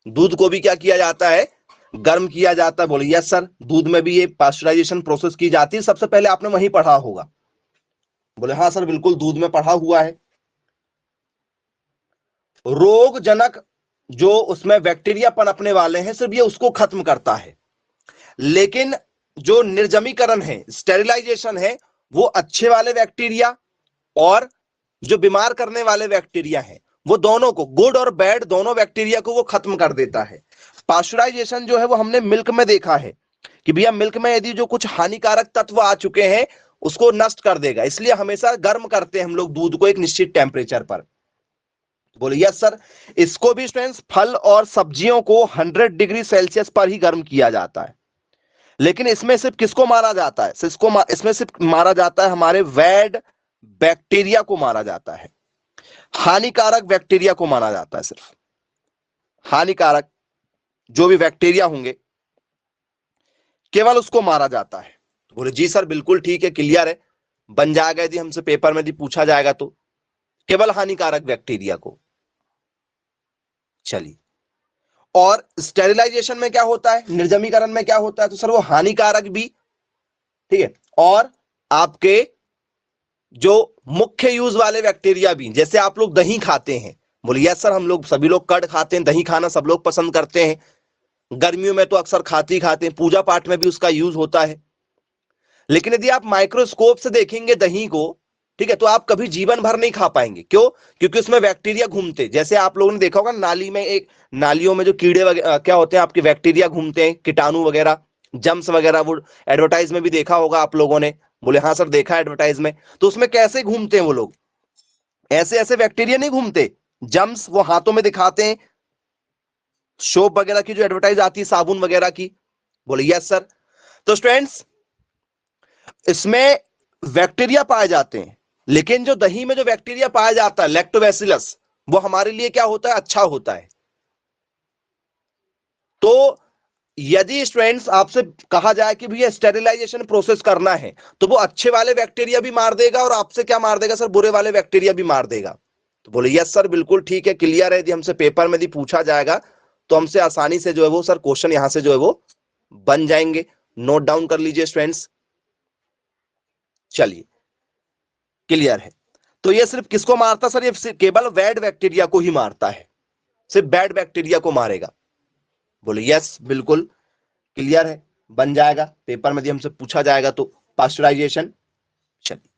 दूध को भी क्या किया जाता है, गर्म किया जाता है। बोले यस सर, दूध में भी ये पास्चराइजेशन प्रोसेस की जाती है, सबसे पहले आपने वहीं पढ़ा होगा। बोले हाँ सर बिल्कुल, दूध में पढ़ा हुआ है। रोगजनक जो उसमें बैक्टीरिया पनपने वाले हैं सिर्फ ये उसको खत्म करता है, लेकिन जो निर्जमीकरण है, स्टेरिलाइजेशन है, वो अच्छे वाले बैक्टीरिया और जो बीमार करने वाले बैक्टीरिया हैं वो दोनों को, गुड और बैड दोनों बैक्टीरिया को वो खत्म कर देता है। पास्चराइजेशन जो है वो हमने मिल्क में देखा है कि भैया मिल्क में यदि जो कुछ हानिकारक तत्व आ चुके हैं उसको नष्ट कर देगा, इसलिए हमेशा गर्म करते हैं हम लोग दूध को एक निश्चित टेम्परेचर पर। बोले यस सर, इसको भी स्टूडेंट्स फल और सब्जियों को 100 डिग्री सेल्सियस पर ही गर्म किया जाता है, लेकिन इसमें सिर्फ किसको मारा जाता है, इसमें सिर्फ मारा जाता है हमारे वैड बैक्टीरिया को मारा जाता है, हानिकारक बैक्टीरिया को मारा जाता है। सिर्फ हानिकारक जो भी बैक्टीरिया होंगे केवल उसको मारा जाता है। तो बोले जी सर बिल्कुल ठीक है, क्लियर है, बन जाएगा यदि हमसे पेपर में यदि पूछा जाएगा तो केवल हानिकारक बैक्टीरिया को। चलिए, और स्टेरिलाइजेशन में क्या होता है, निर्जमीकरण में क्या होता है, तो सर वो हानिकारक भी, ठीक है, और आपके जो मुख्य यूज वाले बैक्टीरिया भी, जैसे आप लोग दही खाते हैं। बोले यस सर, हम लोग सभी लोग कर्ड खाते हैं, दही खाना सब लोग पसंद करते हैं, गर्मियों में तो अक्सर खाते ही खाते हैं, पूजा पाठ में भी उसका यूज होता है। लेकिन यदि आप माइक्रोस्कोप से देखेंगे दही को, ठीक है, तो आप कभी जीवन भर नहीं खा पाएंगे। क्यों? क्योंकि उसमें बैक्टीरिया घूमते, जैसे आप लोगों ने देखा होगा नाली में, एक नालियों में जो कीड़े वगैरह क्या होते हैं आपके, बैक्टीरिया घूमते हैं, कीटाणु वगैरह, जम्स वगैरह, वो एडवर्टाइज में भी देखा होगा आप लोगों ने। बोले हाँ सर देखा एडवर्टाइज में। तो उसमें कैसे घूमते हैं वो लोग, ऐसे ऐसे बैक्टीरिया नहीं घूमते, जम्स वो हाथों में दिखाते हैं, सोप वगैरह की जो एडवर्टाइज आती है, साबुन वगैरह की। बोले यस सर। तो स्टूडेंट्स, इसमें बैक्टीरिया पाए जाते हैं, लेकिन जो दही में जो बैक्टीरिया पाया जाता है लैक्टोबैसिलस, वो हमारे लिए क्या होता है, अच्छा होता है। तो यदि स्टूडेंट्स आपसे कहा जाए कि भैया स्टेरिलाइजेशन प्रोसेस करना है, तो वो अच्छे वाले बैक्टीरिया भी मार देगा और आपसे क्या मार देगा सर, बुरे वाले बैक्टीरिया भी मार देगा। तो बोले यस सर बिल्कुल ठीक है, क्लियर है, यदि हमसे पेपर में यदि पूछा जाएगा तो हमसे आसानी से जो है वो सर क्वेश्चन यहां से जो है वो बन जाएंगे। नोट डाउन कर लीजिए स्टूडेंट्स। चलिए, क्लियर है। तो ये सिर्फ किसको मारता सर, ये केवल बैड बैक्टीरिया को ही मारता है, सिर्फ बैड बैक्टीरिया को मारेगा। बोले यस बिल्कुल क्लियर है, बन जाएगा पेपर में यदि हमसे पूछा जाएगा तो। पास्चराइजेशन, चलिए,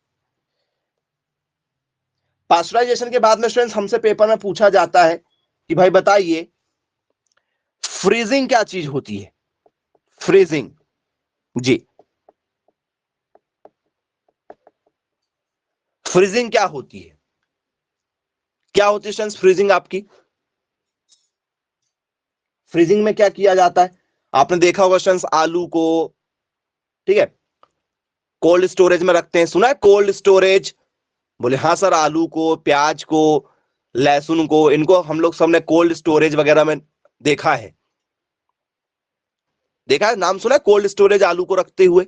पास्चराइजेशन के बाद में स्टूडेंट्स हमसे पेपर में पूछा जाता है कि भाई बताइए फ्रीजिंग क्या चीज होती है। फ्रीजिंग, जी, फ्रीजिंग क्या होती है, क्या होती है स्टूडेंट्स फ्रीजिंग आपकी? फ्रीजिंग में क्या किया जाता है? आपने देखा होगा स्टूडेंट्स आलू को, ठीक है, कोल्ड स्टोरेज में रखते हैं, सुना है कोल्ड स्टोरेज? बोले हाँ सर, आलू को, प्याज को, लहसुन को, इनको हम लोग सबने कोल्ड स्टोरेज वगैरह में देखा है, देखा है, नाम सुना है कोल्ड स्टोरेज आलू को रखते हुए?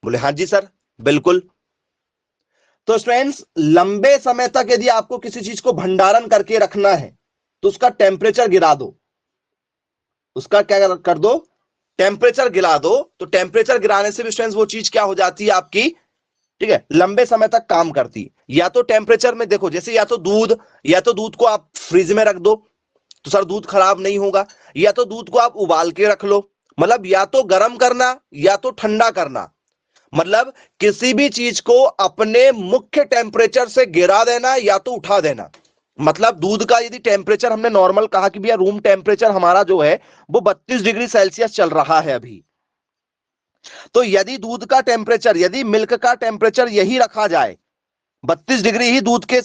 बोले हाँ जी सर बिल्कुल। तो स्टूडेंट्स, लंबे समय तक यदि आपको किसी चीज को भंडारण करके रखना है तो उसका टेम्परेचर गिरा दो, उसका क्या कर दो, टेम्परेचर गिरा दो। तो टेम्परेचर गिराने से भी स्टूडेंट्स वो चीज क्या हो जाती है आपकी, ठीक है, लंबे समय तक काम करती है। या तो टेम्परेचर में देखो, जैसे या तो दूध को आप फ्रिज में रख दो तो सर दूध खराब नहीं होगा, या तो दूध को आप उबाल के रख लो, मतलब या तो गर्म करना या तो ठंडा करना, मतलब किसी भी चीज को अपने मुख्य टेम्परेचर से गिरा देना या तो उठा देना। मतलब दूध का यदि टेम्परेचर हमने नॉर्मल कहा कि भैया रूम टेम्परेचर हमारा जो है वो 32 डिग्री सेल्सियस चल रहा है अभी, तो यदि दूध का टेम्परेचर, यदि मिल्क का टेम्परेचर यही रखा जाए 32 डिग्री ही, दूध के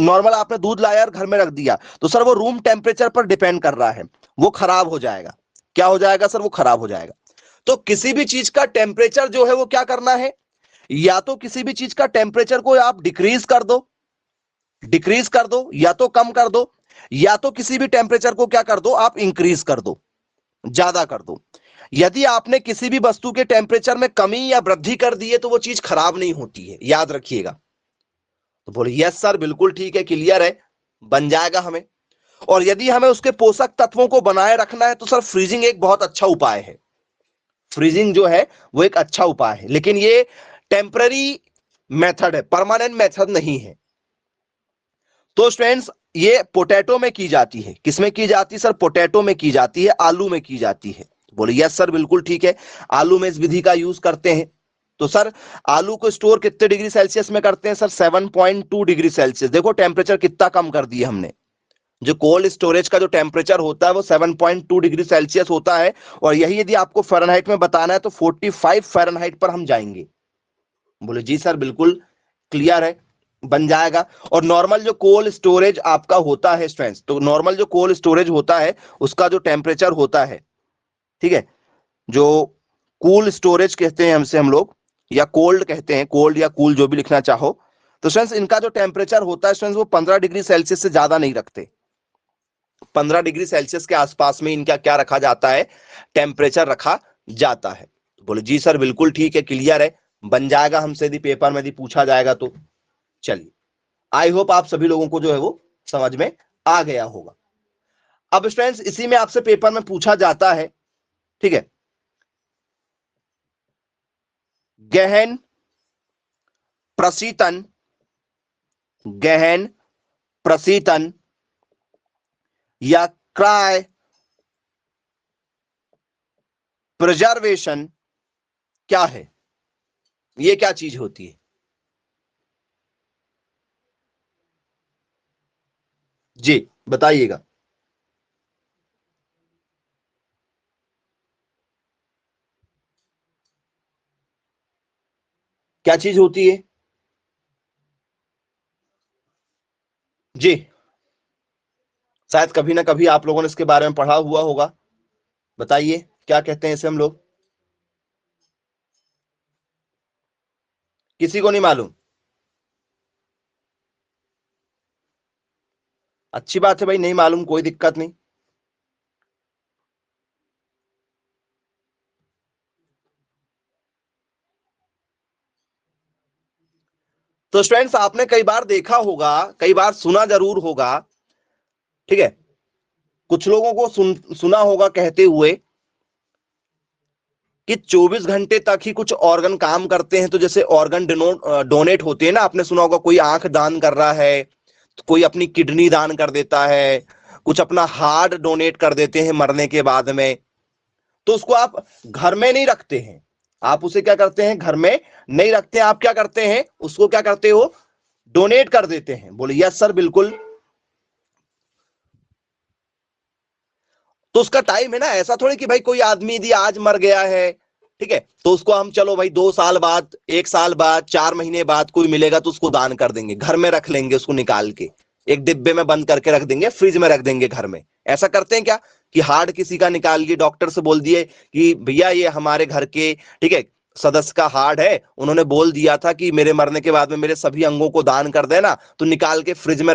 नॉर्मल आपने दूध लाया और घर में रख दिया, तो सर वो रूम टेम्परेचर पर डिपेंड कर रहा है, वो खराब हो जाएगा। क्या हो जाएगा सर, वो खराब हो जाएगा। तो किसी भी चीज का टेम्परेचर जो है वो क्या करना है, या तो किसी भी चीज का टेम्परेचर को आप डिक्रीज कर दो या तो कम कर दो, या तो किसी भी टेम्परेचर को क्या कर दो आप इंक्रीज कर दो, ज्यादा कर दो। यदि आपने किसी भी वस्तु के टेम्परेचर में कमी या वृद्धि कर दी है तो वो चीज खराब नहीं होती है, याद रखिएगा। तो बोले यस सर बिल्कुल ठीक है, क्लियर है, बन जाएगा हमें। और यदि हमें उसके पोषक तत्वों को बनाए रखना है तो सर फ्रीजिंग एक बहुत अच्छा उपाय है। फ्रीजिंग जो है वो एक अच्छा उपाय है, लेकिन ये टेम्पररी मेथड है, परमानेंट मेथड नहीं है। तो स्टूडेंट्स ये पोटैटो में की जाती है, किसमें की जाती है सर, पोटैटो में की जाती है, आलू में की जाती है। बोले यस सर बिल्कुल ठीक है, आलू में इस विधि का यूज करते हैं। तो सर आलू को स्टोर कितने डिग्री सेल्सियस में करते हैं सर, 7.2 डिग्री सेल्सियस। देखो टेम्परेचर कितना कम कर दिया हमने, जो कोल्ड स्टोरेज का जो टेम्परेचर होता है वो 7.2 डिग्री सेल्सियस होता है, और यही यदि आपको फ़ारेनहाइट में बताना है तो 45 फ़ारेनहाइट पर हम जाएंगे। बोले जी सर बिल्कुल क्लियर है, बन जाएगा। और नॉर्मल जो कोल्ड स्टोरेज आपका होता है स्टूडेंट्स, तो नॉर्मल जो कोल्ड स्टोरेज होता है उसका जो टेम्परेचर होता है, ठीक है, जो कूल स्टोरेज कहते हैं हमसे हम लोग, या कोल्ड कहते हैं, कोल्ड या कूल जो भी लिखना चाहो, तो स्टूडेंट्स इनका जो टेम्परेचर होता है स्टूडेंट्स वो 15 डिग्री सेल्सियस से ज्यादा नहीं रखते। 15 डिग्री सेल्सियस के आसपास में इनका क्या रखा जाता है, टेम्परेचर रखा जाता है। बोले जी सर बिल्कुल ठीक है, क्लियर है, बन जाएगा हमसे यदि पेपर में यदि पूछा जाएगा तो। चलिए, आई होप आप सभी लोगों को जो है वो समझ में आ गया होगा। अब स्टूडेंट्स इसी में आपसे पेपर में पूछा जाता है, ठीक है, गहन प्रशीतन, गहन प्रशीतन या क्राय प्रिजर्वेशन क्या है, ये क्या चीज होती है? जी बताइएगा। क्या चीज होती है? जी शायद कभी ना कभी आप लोगों ने इसके बारे में पढ़ा हुआ होगा, बताइए क्या कहते हैं इसे हम लोग, किसी को नहीं मालूम? अच्छी बात है भाई, नहीं मालूम कोई दिक्कत नहीं। तो स्टूडेंट्स आपने कई बार देखा होगा, कई बार सुना जरूर होगा, ठीक है, कुछ लोगों को सुना होगा कहते हुए कि 24 घंटे तक ही कुछ ऑर्गन काम करते हैं। तो जैसे ऑर्गन डोनेट होते हैं ना, आपने सुना होगा, कोई आंख दान कर रहा है, तो कोई अपनी किडनी दान कर देता है, कुछ अपना हार्ट डोनेट कर देते हैं मरने के बाद में। तो उसको आप घर में नहीं रखते हैं, आप उसे क्या करते हैं, घर में नहीं रखते हैं, आप क्या करते हैं, उसको क्या करते हो, डोनेट कर देते हैं। बोले यस सर बिल्कुल। तो उसका टाइम है ना, ऐसा थोड़ी कि भाई कोई आदमी यदि आज मर गया है, ठीक है, तो उसको हम चलो भाई 2 साल बाद, 1 साल बाद, 4 महीने बाद कोई मिलेगा तो उसको दान कर देंगे, घर में रख लेंगे उसको निकाल के, एक डिब्बे में बंद करके रख देंगे, फ्रिज में रख देंगे घर में। ऐसा करते हैं क्या कि हार्ट किसी का निकाल के डॉक्टर से बोल दिए कि भैया ये हमारे घर के, ठीक है, सदस्य का हार्ट है, उन्होंने बोल दिया था कि मेरे मरने के बाद में मेरे सभी अंगों को दान कर देना, तो निकाल के फ्रिज में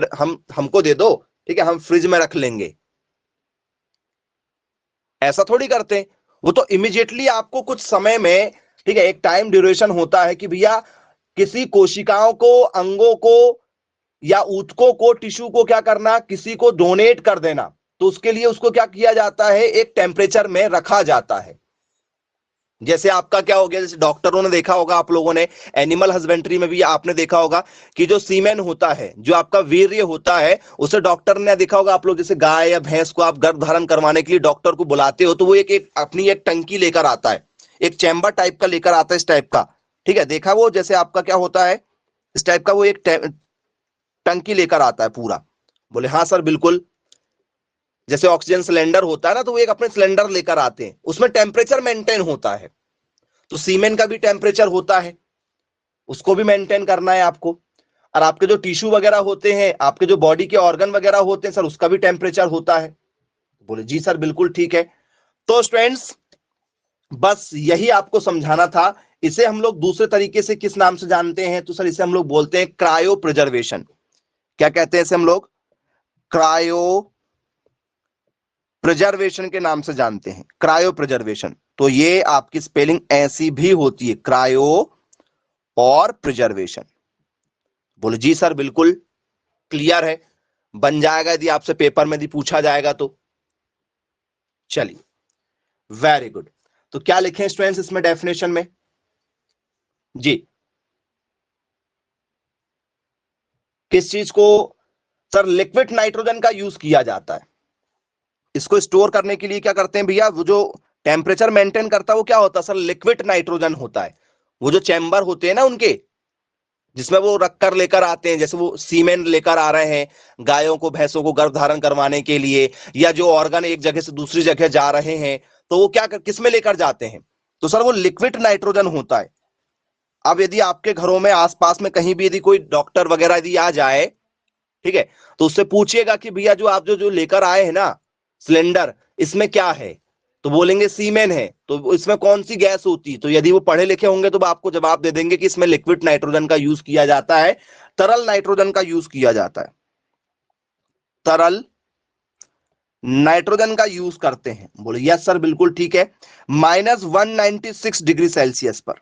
हमको दे दो, ठीक है, हम फ्रिज में रख लेंगे। ऐसा थोड़ी करते हैं, वो तो इमिडिएटली आपको कुछ समय में, ठीक है, एक टाइम ड्यूरेशन होता है कि भैया किसी कोशिकाओं को, अंगों को या ऊतकों को, टिश्यू को क्या करना, किसी को डोनेट कर देना। तो उसके लिए उसको क्या किया जाता है, एक टेम्परेचर में रखा जाता है। जैसे आपका क्या हो गया, जैसे डॉक्टरों ने देखा होगा, आप लोगों ने एनिमल हस्बेंड्री में भी आपने देखा होगा कि जो सीमेन होता है, जो आपका वीर्य होता है, उसे डॉक्टर ने देखा होगा, आप लोग जैसे गाय या भैंस को आप गर्भ धारण करवाने के लिए डॉक्टर को बुलाते हो, तो वो एक अपनी एक टंकी लेकर आता है, एक चैम्बर टाइप का लेकर आता है, इस टाइप का, ठीक है, देखा वो जैसे आपका क्या होता है, इस टाइप का वो एक टंकी लेकर आता है पूरा। बोले हाँ सर बिल्कुल, जैसे ऑक्सीजन सिलेंडर होता है ना, तो वो एक अपने सिलेंडर लेकर आते हैं, उसमें टेम्परेचर मेंटेन होता है। तो सीमेन का भी टेम्परेचर होता है, उसको भी मेंटेन करना है आपको। और आपके जो टिश्यू वगैरह होते हैं, आपके जो बॉडी के ऑर्गन वगैरह होते हैं सर, उसका भी टेम्परेचर होता है। बोले जी सर बिल्कुल ठीक है। तो स्टूडेंट्स बस यही आपको समझाना था। इसे हम लोग दूसरे तरीके से किस नाम से जानते हैं? तो सर इसे हम लोग बोलते हैं क्रायो प्रिजर्वेशन। क्या कहते हैं इसे हम लोग? क्रायो प्रिजर्वेशन के नाम से जानते हैं, क्रायो प्रिजर्वेशन। तो ये आपकी स्पेलिंग ऐसी भी होती है, क्रायो और प्रिजर्वेशन। बोले जी सर बिल्कुल क्लियर है, बन जाएगा यदि आपसे पेपर में यदि पूछा जाएगा तो। चलिए वेरी गुड। तो क्या लिखें स्टूडेंट्स इसमें डेफिनेशन में? जी, किस चीज को? सर लिक्विड नाइट्रोजन का यूज किया जाता है। इसको स्टोर करने के लिए क्या करते हैं भैया? वो जो टेम्परेचर मेंटेन करता है वो क्या होता है सर? लिक्विड नाइट्रोजन होता है। वो जो चैम्बर होते हैं ना उनके, जिसमें वो रख कर लेकर आते हैं, जैसे वो सीमेंट लेकर आ रहे हैं गायों को भैंसों को गर्भ धारण करवाने के लिए, या जो ऑर्गन एक जगह से दूसरी जगह जा रहे हैं, तो वो क्या किस में लेकर जाते हैं? तो सर वो लिक्विड नाइट्रोजन होता है। अब यदि आपके घरों में आसपास में कहीं भी यदि कोई डॉक्टर वगैरह यदि आ जाए, ठीक है, तो उससे पूछिएगा कि भैया जो आप जो जो लेकर आए हैं ना सिलेंडर, इसमें क्या है? तो बोलेंगे सीमेन है। तो इसमें कौन सी गैस होती है? तो यदि वो पढ़े लिखे होंगे तो वो आपको जवाब दे देंगे कि इसमें लिक्विड नाइट्रोजन का यूज किया जाता है, तरल नाइट्रोजन का यूज किया जाता है, तरल नाइट्रोजन का यूज करते हैं। बोले यस सर बिल्कुल ठीक है। -196 डिग्री सेल्सियस पर,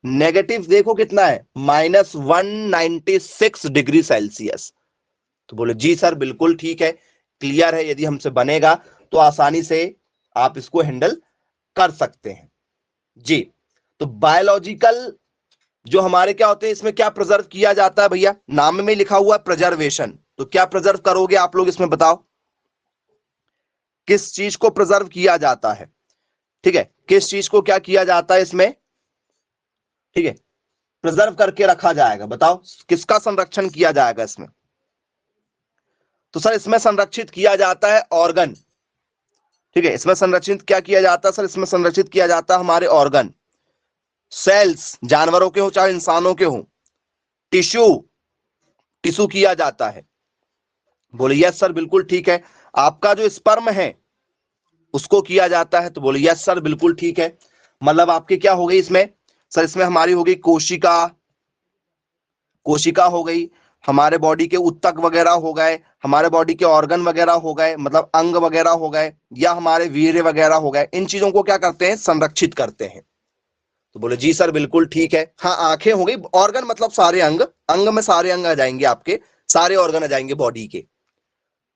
नेगेटिव देखो कितना है, -196 डिग्री सेल्सियस। तो बोले जी सर बिल्कुल ठीक है, क्लियर है, यदि हमसे बनेगा तो आसानी से आप इसको हैंडल कर सकते हैं। जी, तो बायोलॉजिकल जो हमारे क्या होते हैं, इसमें क्या प्रिजर्व किया जाता है भैया? नाम में लिखा हुआ है प्रिजर्वेशन, तो क्या प्रिजर्व करोगे आप लोग इसमें बताओ? किस चीज को प्रिजर्व किया जाता है? ठीक है, किस चीज को क्या किया जाता है इसमें? ठीक है, प्रिजर्व करके रखा जाएगा, बताओ किसका संरक्षण किया जाएगा इसमें? तो सर इसमें संरक्षित किया जाता है ऑर्गन। ठीक है, इसमें संरक्षित क्या किया जाता है सर? इसमें संरक्षित किया जाता है हमारे ऑर्गन, सेल्स, जानवरों के हो चाहे इंसानों के हो, टिश्यू, टिश्यू किया जाता है। बोले यस सर बिल्कुल ठीक है। आपका जो स्पर्म है उसको किया जाता है। तो बोले यस सर बिल्कुल ठीक है। मतलब आपकी क्या हो गई इसमें? सर इसमें हमारी हो गई कोशिका, कोशिका हो गई, हमारे बॉडी के ऊतक वगैरह हो गए, हमारे बॉडी के ऑर्गन वगैरह हो गए, मतलब अंग वगैरह हो गए, या हमारे वीर्य वगैरह हो गए। इन चीजों को क्या करते हैं? संरक्षित करते हैं। तो बोले जी सर बिल्कुल ठीक है। हाँ, आंखें हो गई, ऑर्गन मतलब सारे अंग, अंग में सारे अंग आ जाएंगे, आपके सारे ऑर्गन आ जाएंगे बॉडी के।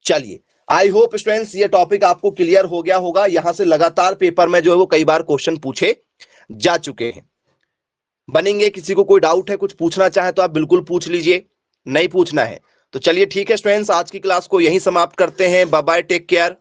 चलिए, आई होप स्टूडेंट्स ये टॉपिक आपको क्लियर हो गया होगा। यहां से लगातार पेपर में जो है वो कई बार क्वेश्चन पूछे जा चुके हैं, बनेंगे। किसी को कोई डाउट है, कुछ पूछना चाहे तो आप बिल्कुल पूछ लीजिए, नहीं पूछना है तो चलिए ठीक है स्टूडेंट्स, आज की क्लास को यहीं समाप्त करते हैं। Bye bye, take care.